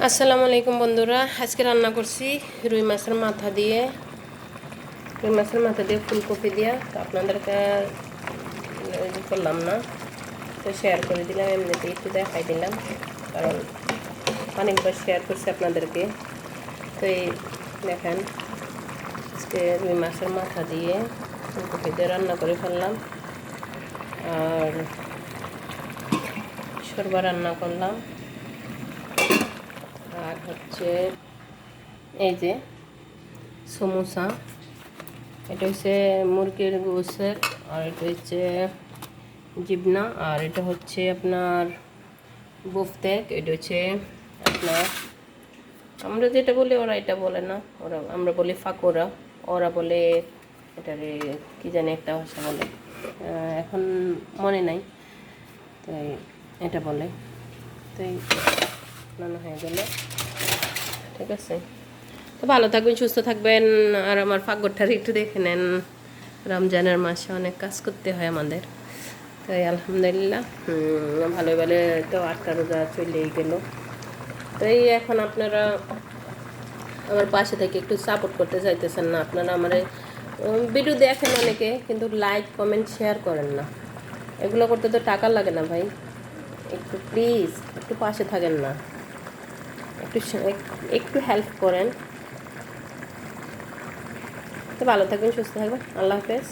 আসসালামু আলাইকুম বন্ধুরা, আজকে রান্না করছি রুই মাছের মাথা দিয়ে ফুলকপি দিয়ে। তো আপনাদেরকে করলাম না, তো শেয়ার করে দিলাম, এমনিতে একটু দেখাই দিলাম, কারণ অনেকবার শেয়ার করছি আপনাদেরকে। তো এই দেখেন, আজকে রুই মাছের মাথা দিয়ে ফুলকপি দিয়ে রান্না করে ফেললাম, আর শোরবা রান্না করলাম, আর হচ্ছে এই যে সমোসা, এটা হচ্ছে মুরগির গোশের, আর এটা হচ্ছে জিবনা, আর এটা হচ্ছে আপনার বুফতেক, এটা হচ্ছে আপনার আমরা যেটা বলি ওরা এটা বলে না, আমরা বলি ফাকোরা, ওরা বলে এটারে কি জানি একটা ভাষা বলে, এখন মনে নাই, তাই এটা বলে। তাই রান্না হয়ে গেল, ঠিক আছে। তো ভালো থাকবেন, সুস্থ থাকবেন, আর আমার ফাগরটার একটু দেখে নেন। রমজানের মাসে অনেক কাজ করতে হয় আমাদের, তাই আলহামদুলিল্লাহ ভালোই ভালো। তো 8টা রোজা চলেই গেল। তো এই এখন আপনারা আমার পাশে থেকে একটু সাপোর্ট করতে চাইতেছেন না, আপনারা আমার ভিডিও দেখেন অনেকে, কিন্তু লাইক কমেন্ট শেয়ার করেন না। এগুলো করতে তো টাকা লাগে না ভাই, একটু প্লিজ একটু পাশে থাকেন না, একটু একটু হেল্প করেন। তো ভালো থাকবেন, সুস্থ থাকবেন, আল্লাহ হাফেজ।